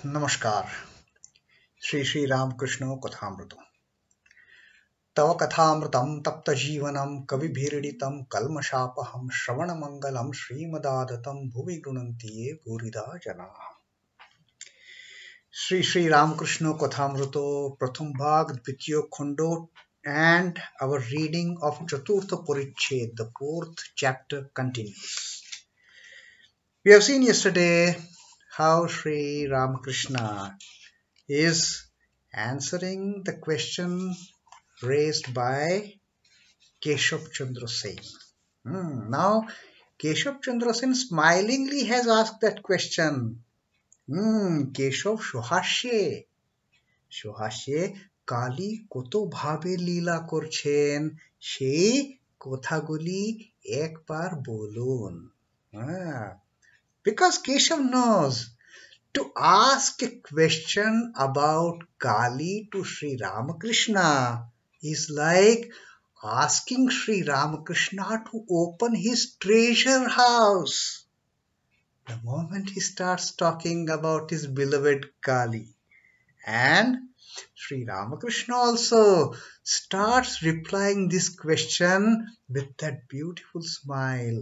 नमस्कार। श्री रामकृष्ण कथामृत तव कथामृतं तप्त जीवनं कविभिरीडितं कल्मषापहं श्रवणमंगलं श्रीमदादतं भुवि गृह्णन्ति ये भूरिदा जनाः। श्री रामकृष्ण कथामृतो प्रथम भाग द्वितीय खंडो and our reading of Chaturtha Parichhed, the fourth chapter continues. We have seen yesterday how Sri Ramakrishna is answering the question raised by Keshav Chandra Sen. Now, Keshav Chandra Sen smilingly has asked that question. Keshav Shohashe Kali কত ভাবে লীলা করছেন সেই কথাগুলি একবার বলুন. Because Keshav knows to ask a question about Kali to Sri Ramakrishna is like asking Sri Ramakrishna to open his treasure house. The moment he starts talking about his beloved Kali, and Sri Ramakrishna also starts replying this question with that beautiful smile.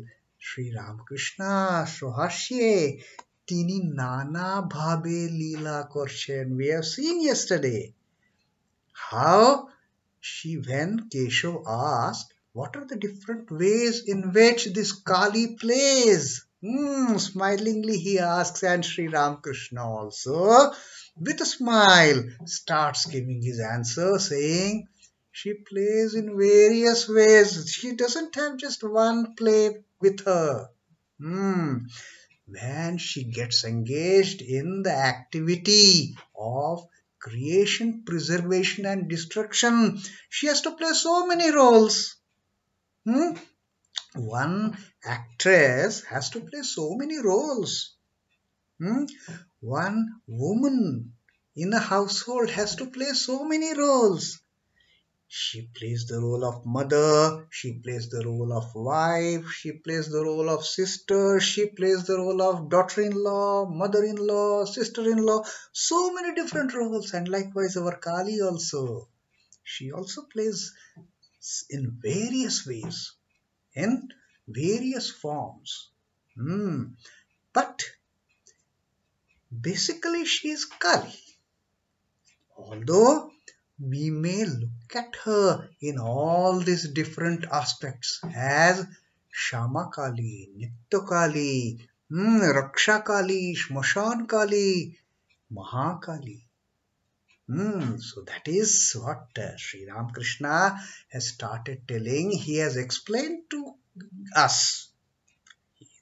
Sri Ramakrishna Sohasye Tini Nana Bhabe Leela Korshen. We have seen yesterday how when Keshav asked, what are the different ways in which this Kali plays? Smilingly he asks, and Sri Ramakrishna also with a smile starts giving his answer, saying she plays in various ways. She doesn't have just one play with her. When she gets engaged in the activity of creation, preservation and destruction, she has to play so many roles. One actress has to play so many roles. One woman in a household has to play so many roles. She plays the role of mother, she plays the role of wife, she plays the role of sister, she plays the role of daughter-in-law, mother-in-law, sister-in-law, so many different roles. And likewise our Kali also. She also plays in various ways, in various forms. But basically she is Kali. Although we may look at her in all these different aspects as Shama Kali, Nitya Kali, Raksha Kali, Shmashan Kali, Mahakali. So that is what Sri Ramakrishna has started telling. He has explained to us.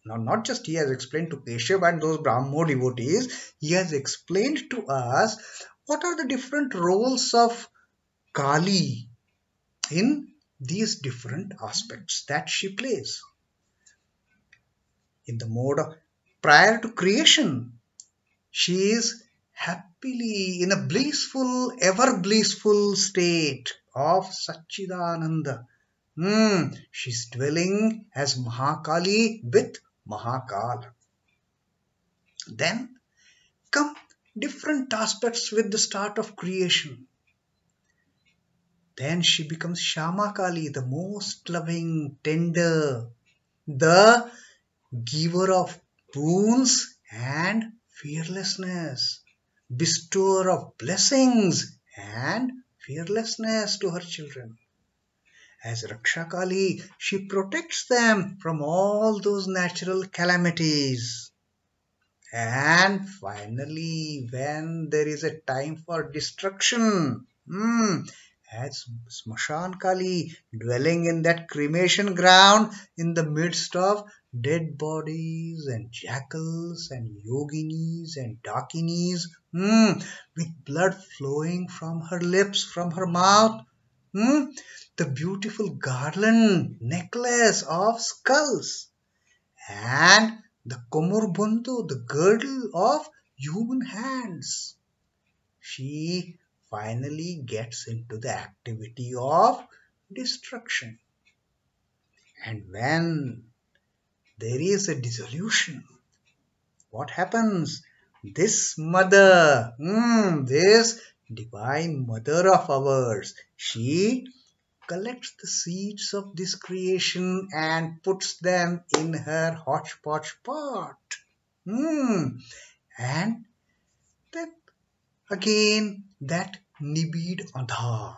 Now, not just he has explained to Keshav and those Brahmo devotees, he has explained to us what are the different roles of Kali in these different aspects that she plays. In the mode of prior to creation, she is happily in a blissful, ever blissful state of Satchidananda. She's dwelling as Mahakali with Mahakala. Then come different aspects with the start of creation. Then she becomes Shama Kali, the most loving, tender, the giver of boons and fearlessness, bestower of blessings and fearlessness to her children. As Raksha Kali, she protects them from all those natural calamities. And finally, when there is a time for destruction, as Smashan Kali, dwelling in that cremation ground in the midst of dead bodies and jackals and yoginis and dakinis, with blood flowing from her lips, from her mouth, the beautiful garland, necklace of skulls, and the komorbundu, the girdle of human hands. She finally gets into the activity of destruction. And when there is a dissolution, what happens? This mother, this divine mother of ours, she collects the seeds of this creation and puts them in her hodgepodge pot. And then again that nibid adhar,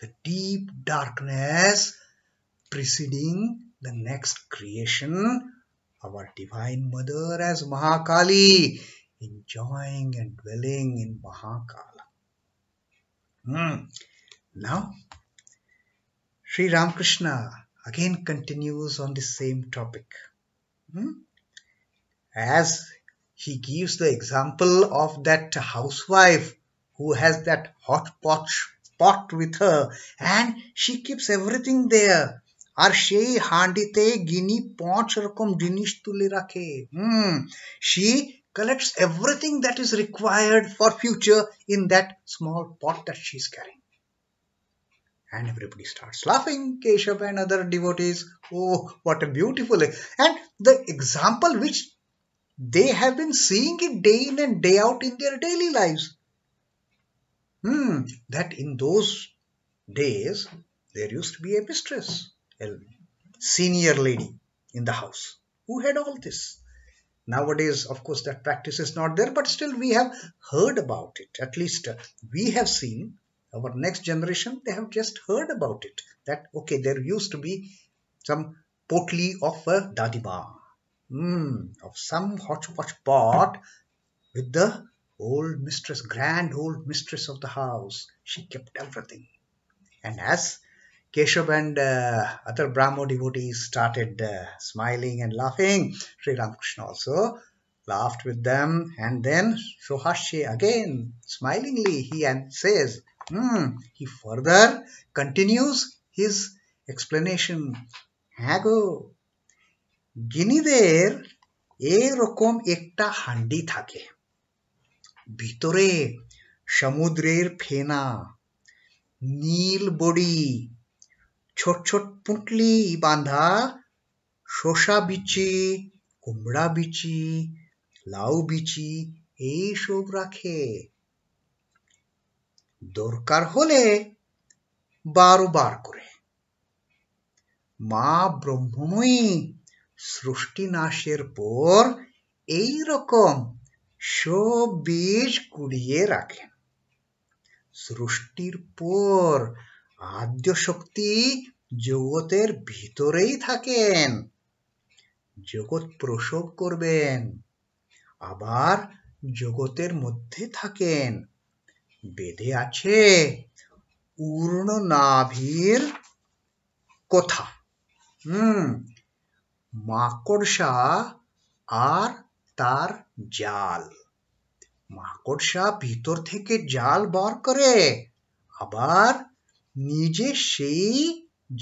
the deep darkness preceding the next creation, our divine mother as Mahakali, enjoying and dwelling in Mahakala. Now, Sri Ramakrishna again continues on the same topic. As he gives the example of that housewife who has that hot pot with her and she keeps everything there. আর সেই হাঁডিতে গিনি 5 রকম জিনিস তুলে রাখে. She collects everything that is required for future in that small pot that she's carrying. And everybody starts laughing. Keshav and other devotees. Oh, what a beautiful. And the example which they have been seeing it day in and day out in their daily lives. That in those days, there used to be a mistress, a senior lady in the house who had all this. Nowadays, of course, that practice is not there, but still we have heard about it. At least we have seen, our next generation, they have just heard about it. That, okay, there used to be some potli of a dadima. Of some hodgepodge pot with the old mistress, grand old mistress of the house. She kept everything. And as Keshav and other Brahmo devotees started smiling and laughing, Sri Ramakrishna also laughed with them. And then Shohashe again, smilingly, he says, he further continues his explanation. Hago, গিনিদের এরকম একটা হান্ডি থাকে, ভিতরে সমুদ্রের ফেনা, নীল বড়ি, ছোট ছোট পুঁটলি বাঁধা শসা বিচি, কুমড়া বিচি, লাউ বিচি এইসব রাখে। দরকার হলে 12 বার করে মা ব্রহ্মময়ী সৃষ্টি নাশের পর এই রকম সব বীজ কুড়িয়ে রাখেন। সৃষ্টির পর আদ্য শক্তি জগতের ভিতরেই থাকেন, জগৎ প্রসব করবেন, আবার জগতের মধ্যে থাকেন। বেদে আছে উর্ণ নাভির কথা। মাকড়সা আর তার জাল। মাকড়সা ভিতর থেকে জাল বার করে, আবার নিজে সেই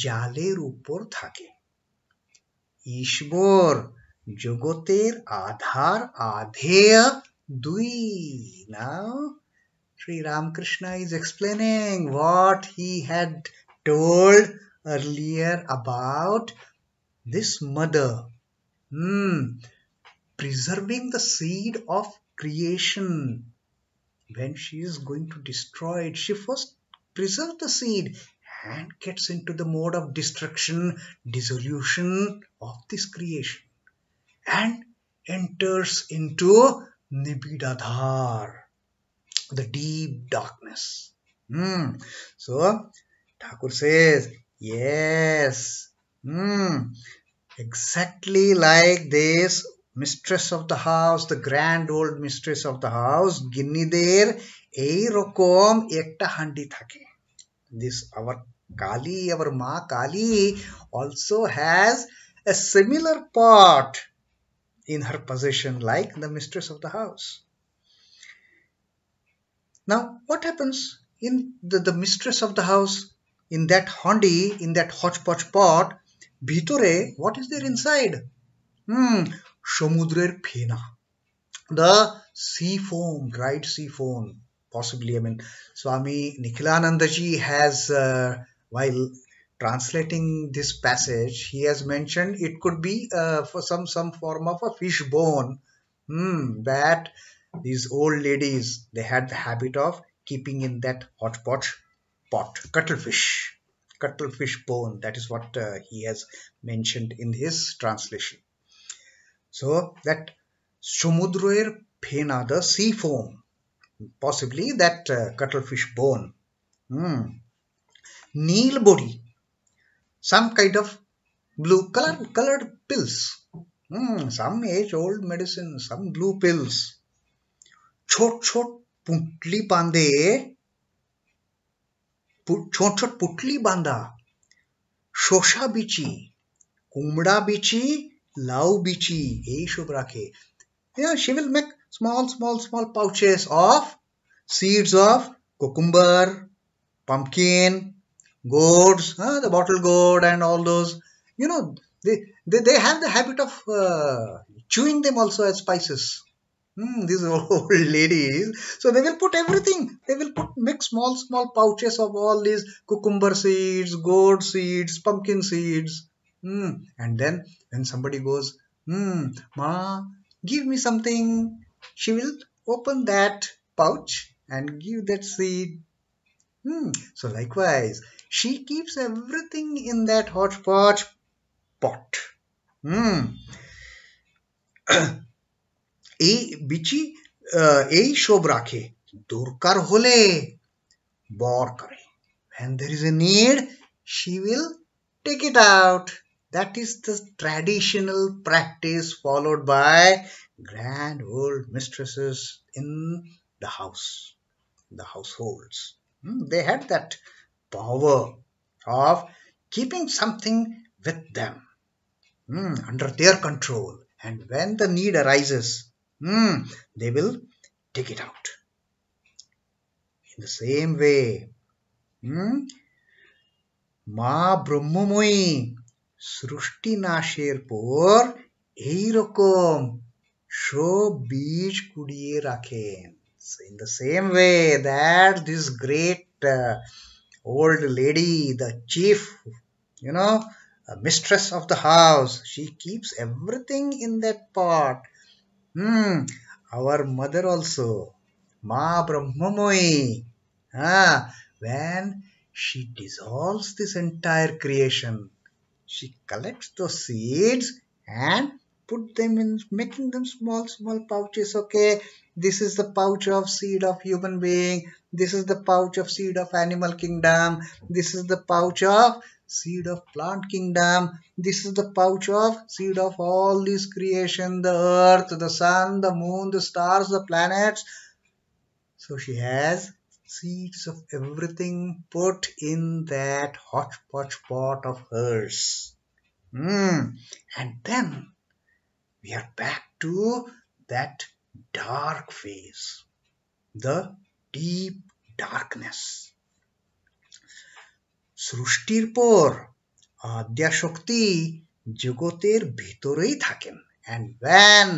জালের উপর থাকে। ঈশ্বর জগতের আধার আধেয় দুই। Now Sri Ramakrishna is explaining what he had told earlier about this mother preserving the seed of creation. When she is going to destroy it, she first preserves the seed and gets into the mode of destruction, dissolution of this creation, and enters into Nibidadhar, the deep darkness. So Thakur says, yes, exactly like this mistress of the house, the grand old mistress of the house, গিন্নিদের এই রকম একটা হান্ডি থাকে. This our Kali, our Ma Kali also has a similar pot in her possession like the mistress of the house. Now what happens in the mistress of the house, in that handi, in that hodgepodge pot, ভিতরে what is there inside? সমুদ্রের ফেনা, the sea foam, dried sea foam, possibly. I mean, Swami Nikhilanandaji has, while translating this passage, he has mentioned it could be for some form of a fish bone That these old ladies, they had the habit of keeping in that hot pot, cuttlefish bone. That is what he has mentioned in his translation. So that সমুদ্রের ফেনা, the sea foam, possibly that cuttlefish bone. Neil body, some kind of blue colored pills. Some age old medicine, some blue pills. छोट छोट पुटली बांधे ছোট ছোট পুটলি বাঁধা শসা বিচি কুমড়া বিচি লাউ বিচি এইসব রাখে. Yeah, she will make small pouches of seeds of cucumber, pumpkin, gourds, the bottle gourd and all those. You know, they have the habit of chewing them also as spices. These old ladies, so they will put everything. They will make small pouches of all these cucumber seeds, gourd seeds, pumpkin seeds. And then when somebody goes, Ma, give me something, she will open that pouch and give that seed. So likewise, she keeps everything in that hodgepodge pot. এই বিচি এই সব রাখে, দরকার হলে বর করে. When there is a need, she will take it out. That is the traditional practice followed by grand old mistresses in the house, the households. They had that power of keeping something with them, under their control, and when the need arises, they will take it out. In the same way, মা ব্রহ্মময়ী সৃষ্টি নাশের পর এইরকম সব বীজ কুড়িয়ে রাখেন. So in the same way that this great old lady, the chief, mistress of the house, she keeps everything in that pot. Our mother also, Ma Brahmamoyi, when she dissolves this entire creation, she collects those seeds and put them in, making them small pouches. Okay, this is the pouch of seed of human being, this is the pouch of seed of animal kingdom, this is the pouch of seed of plant kingdom, this is the pouch of seed of all this creation, the earth, the sun, the moon, the stars, the planets. So she has seeds of everything put in that hodgepodge pot of hers. And then we are back to that dark phase, the deep darkness. সৃষ্টির পর আদ্যাশক্তি জগতের ভিতরেই থাকেন. And when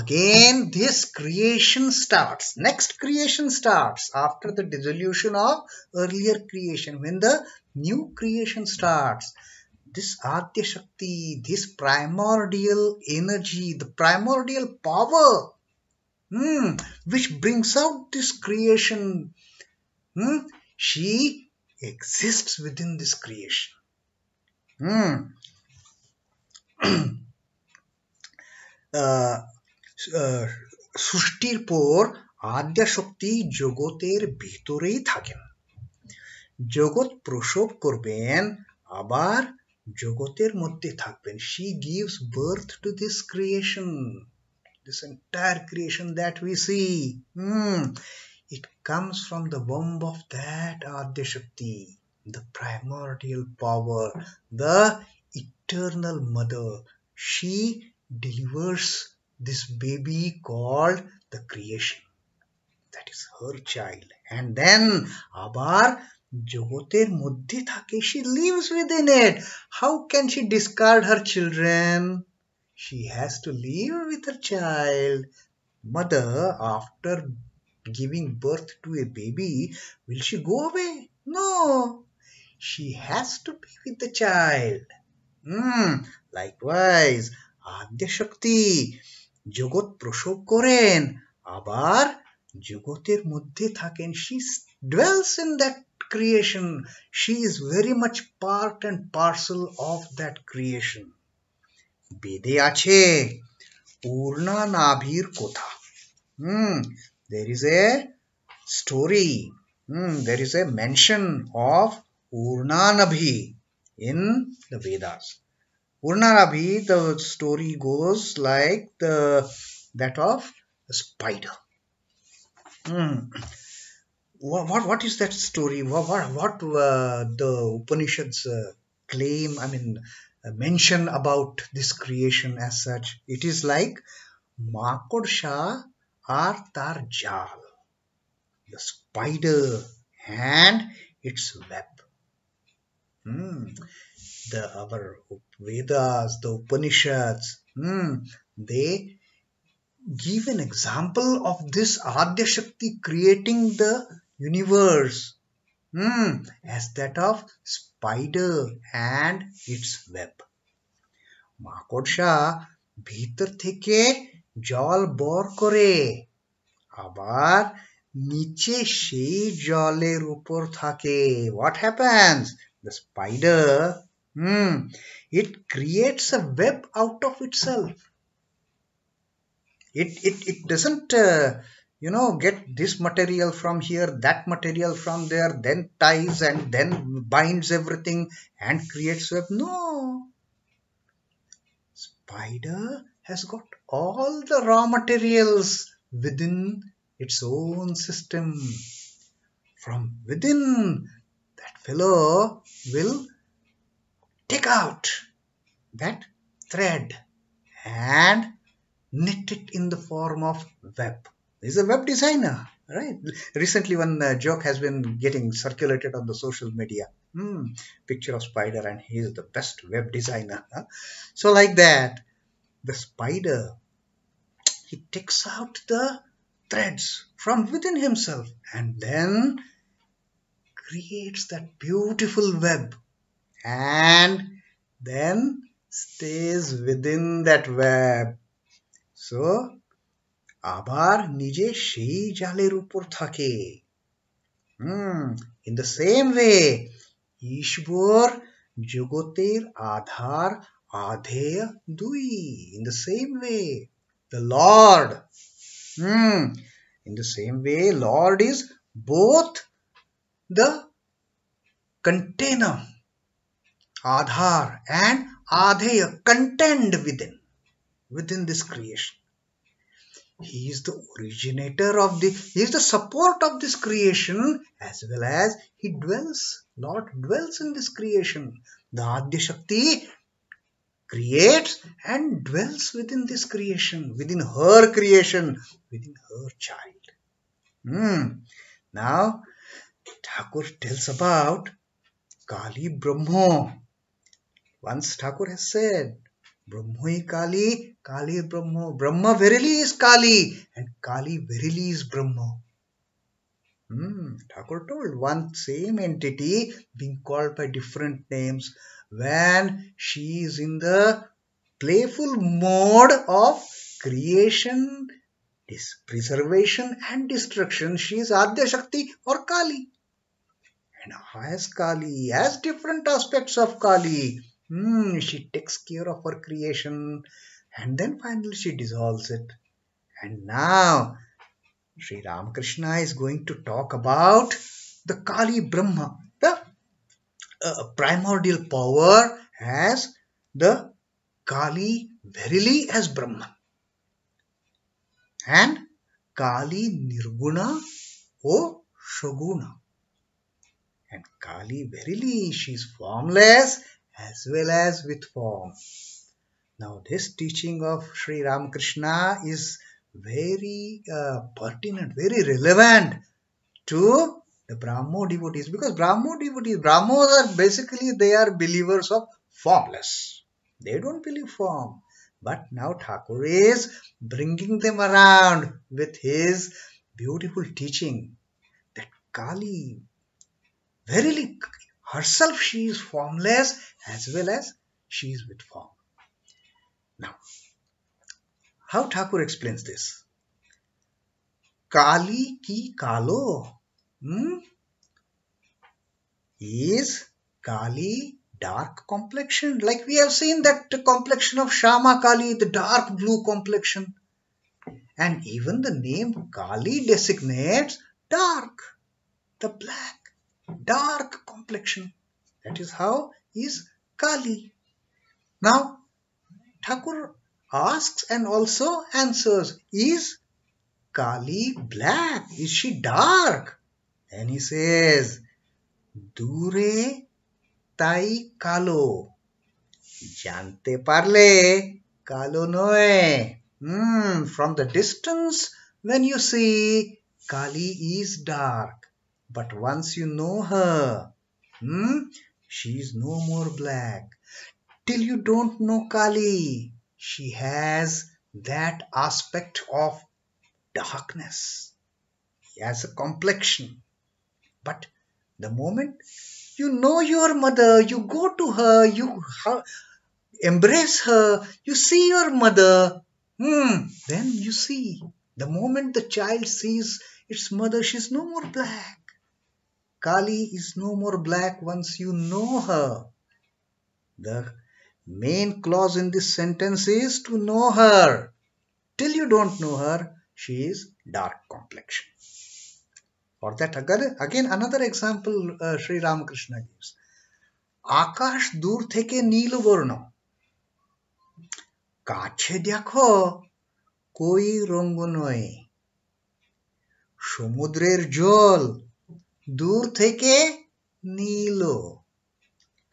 again this creation starts, next creation starts after the dissolution of earlier creation, when the new creation starts, this Adya Shakti, this primordial energy, the primordial power, which brings out this creation, she exists within this creation. সৃষ্টির পর আদ্যা শক্তি জগতের ভিতরেই থাকেন. জগৎ প্রসব করবেন, আবার জগতের মধ্যে থাকবেন. She gives birth to this creation, this entire creation that we see. It comes from the womb of that Adya Shakti, the primordial power, the eternal mother. She delivers this baby called the creation. That is her child. And then abar জগতের মধ্যে থাকে, she lives within it. How can she discard her children? She has to live with her child. Mother, after giving birth to a baby, will she go away? No. She has to be with the child. Likewise, Adya Shakti জগৎ প্রসব করেন, আবার জগতের মধ্যে থাকেন। She dwells in that creation. She is very much part and parcel of that creation. বেদে আছে পূর্ণা নাভির কথা। There is a story. There is a mention of Purna Nabhi in the Vedas. Purna Nabhi, the story goes like that of a spider. What is that story? What the Upanishads claim, I mean, mention about this creation as such? It is like Makodsha আর তার জাল, the spider and its web. Our Vedas, the Upanishads, they give an example of this Adya Shakti creating the universe as that of spider and its web. মাকড়সা ভিতর থেকে জল বর করে, আবার নিচে সেই জলের উপর থাকে। What happens? The spider, it creates a web out of itself. It doesn't get this material from here, that material from there, then ties and then binds everything and creates web. No. Spider has got all the raw materials within its own system. From within, that fellow will take out that thread and knit it in the form of web. He's a web designer, right? Recently one joke has been getting circulated on the social media. Picture of spider and he is the best web designer. So like that, the spider, he takes out the threads from within himself and then creates that beautiful web and then stays within that web. So আবার নিজে সেই জালের উপর থাকে। In the same way, ঈশ্বর জগতের আধার আধেয় দুই. In the same way, the Lord, in the same way, Lord is both the container, Aadhar, and Adheya, contained within this creation. He is the originator of he is the support of this creation, as well as Lord dwells in this creation. The Adya Shakti creates and dwells within this creation, within her creation, within her child. Now, Thakur tells about Kali Brahma. Once Thakur has said, Brahmoi Kali, Kali Brahma. Brahma verily is Kali, and Kali verily is Brahma. Thakur told one same entity being called by different names when she is in the playful mode of creation, preservation and destruction. She is Adya Shakti or Kali. And as Kali, as different aspects of Kali, she takes care of her creation and then finally she dissolves it. And now Sri Ramakrishna is going to talk about the Kali Brahma, the primordial power as the Kali verily as Brahman, and Kali Nirguna or Shoguna. And Kali verily she is formless as well as with form. Now this teaching of Sri Ramakrishna is very pertinent, very relevant to the Brahmo devotees, because Brahmos are basically, they are believers of formless. They don't believe form. But now Thakur is bringing them around with his beautiful teaching that Kali, verily herself she is formless as well as she is with form. Now, How Thakur explains this? Kali ki kalo. Is Kali dark complexion? Like we have seen that the complexion of Shama Kali, the dark blue complexion. And even the name Kali designates dark, the black, dark complexion. That is how is Kali. Now, Thakur asks and also answers, is Kali black? Is she dark? Then he says, Dure tai kalo. Jante parle kalo noe. From the distance, when you see, Kali is dark. But once you know her, she is no more black. Till you don't know Kali, she has that aspect of darkness as a complexion. But the moment you know your mother, you go to her, you embrace her, you see your mother, then you see. The moment the child sees its mother, she's no more black. Kali is no more black once you know her. The main clause in this sentence is to know her. Till you don't know her, she is dark complexion. For that, again another example Sri Ramakrishna gives. Akash dur theke নীল বর্ণ, কাছে দেখো কই রঙ্গ নয়। সমুদ্রের জল দূর থেকে নীল,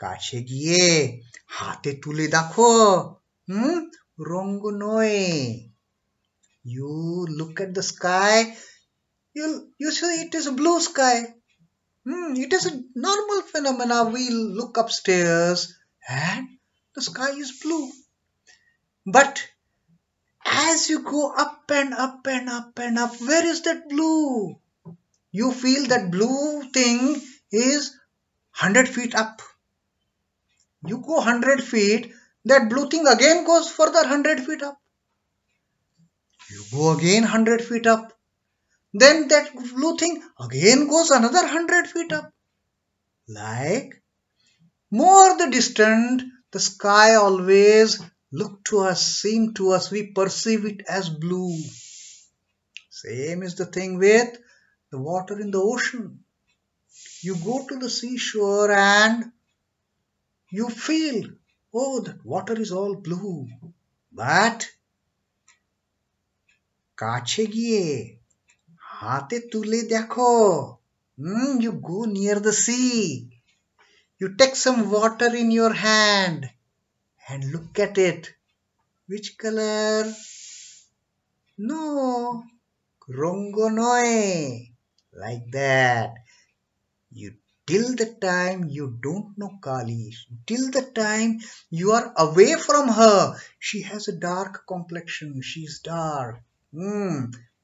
কাছে গিয়ে হাতে তুলে দেখো রঙ্গ নয়। You look at the sky, you see it is a blue sky. It is a normal phenomena. We look upstairs and the sky is blue. But as you go up and up and up and up, where is that blue? You feel that blue thing is 100 feet up. You go 100 feet, that blue thing again goes further 100 feet up. You go again 100 feet up. Then that blue thing again goes another 100 feet up. Like, more the distant, the sky always look to us, seem to us, we perceive it as blue. Same is the thing with the water in the ocean. You go to the seashore and you feel, oh, that water is all blue. But কাছে গিয়ে হাতে তুলে দেখো, you go near the sea, you take some water in your hand and look at it. Which color? No, rongo noy. Like that. You till the time you don't know Kali, till the time you are away from her, she has a dark complexion, she is dark.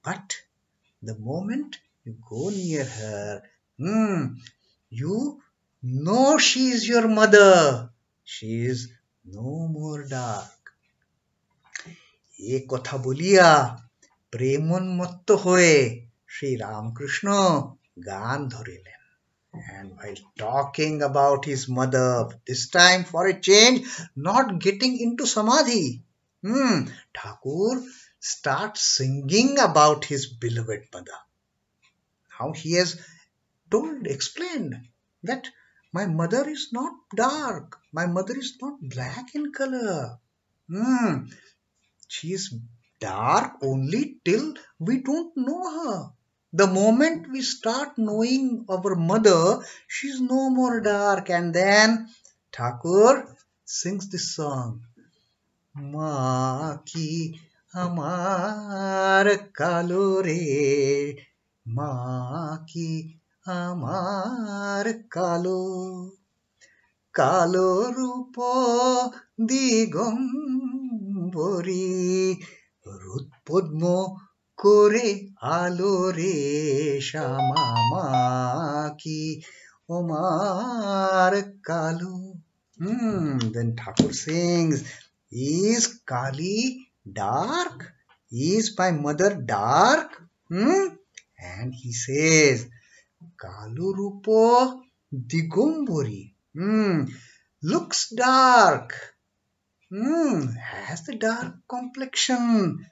But the moment you go near her, you know she is your mother. She is no more dark. এ কথা বলিয়া প্রেমোন্মত্ত হয়ে শ্রী রামকৃষ্ণ গান ধরিলেন. And while talking about his mother, this time for a change, not getting into samadhi, Thakur starts singing about his beloved mother. Now he has explained that my mother is not dark, my mother is not black in color. She is dark only till we don't know her. The moment we start knowing our mother, she is no more dark. And then Thakur sings this song. Ma ki amar kalo re, ma ki amar kalo, kalo rupo Digambari, রুৎপদ্ম করে আলো রে শ্যামা কি ওমার কালো. Then Thakur sings, is Kali dark? Is my mother dark? And he says, Kalurupo Digumburi. Looks dark. Has the dark complexion.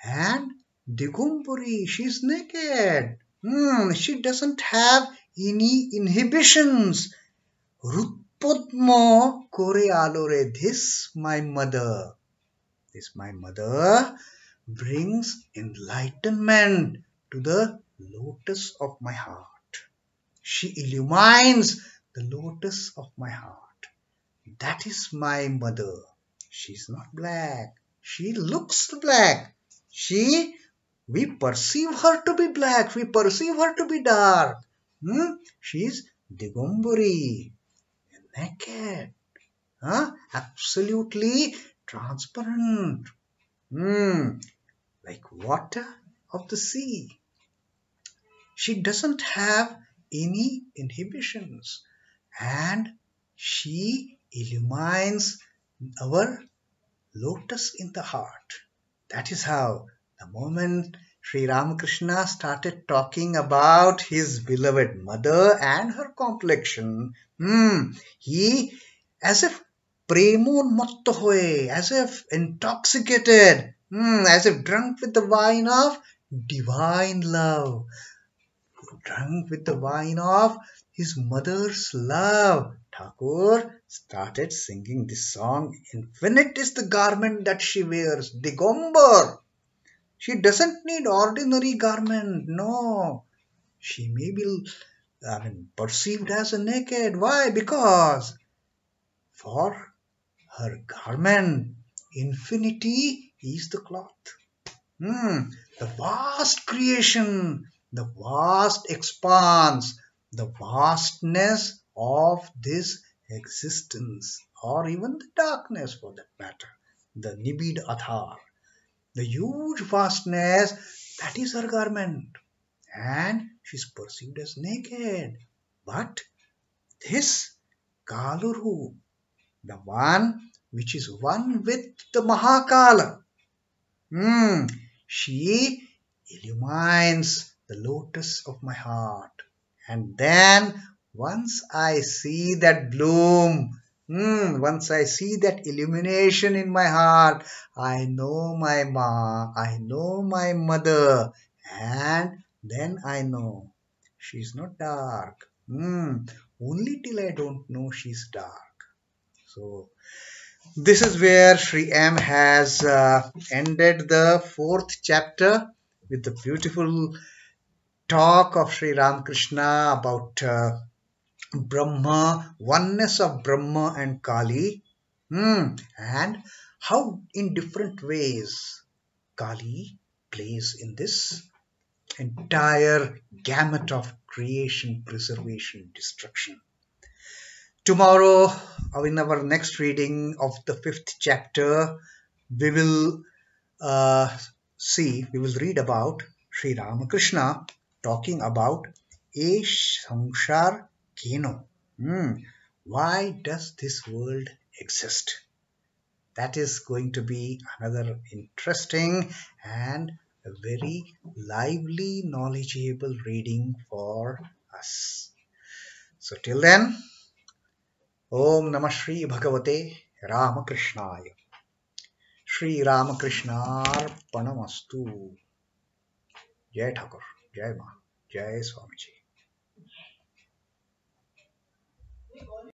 And Digumburi, she's naked. She doesn't have any inhibitions. Rutpodmo kore alore. This my mother brings enlightenment to the lotus of my heart. She illumines the lotus of my heart. That is my mother. She's not black. She looks black. We perceive her to be black. We perceive her to be dark. She's Digumbari, naked, absolutely transparent, like water of the sea. She doesn't have any inhibitions, and she illumines our lotus in the heart. That is how the moment Sri Ramakrishna started talking about his beloved mother and her complexion, he, as if premonmotto hoye, as if intoxicated, as if drunk with the wine of divine love, drunk with the wine of his mother's love. Thakur started singing this song. Infinite is the garment that she wears, Digambar. She doesn't need ordinary garment. No, she may be perceived as a naked. Why? Because for her garment, infinity is the cloth. The vast creation, the vast expanse, the vastness of this existence, or even the darkness for that matter, the Nibid Athar, the huge vastness, that is her garment. And she's perceived as naked. But this Kaluru, the one which is one with the Mahakala, she illumines the lotus of my heart. And then once I see that bloom, once I see that illumination in my heart, I know my ma, I know my mother, and then I know she's not dark. Only till I don't know she's dark. So this is where Sri M has ended the 4th chapter with the beautiful talk of Sri Ramakrishna about Brahma, oneness of Brahma and Kali, and how in different ways Kali plays in this entire gamut of creation, preservation, destruction. Tomorrow, in our next reading of the 5th chapter, we will we will read about Sri Ramakrishna talking about Esh Samsar Keno. Why does this world exist? That is going to be another interesting and a very lively, knowledgeable reading for us. So till then, Om Namah Shri Bhagavate Ramakrishnaaya. Shri Ramakrishnaarpanamastu. Jai Thakur, Jai Ma, Jai Swamiji.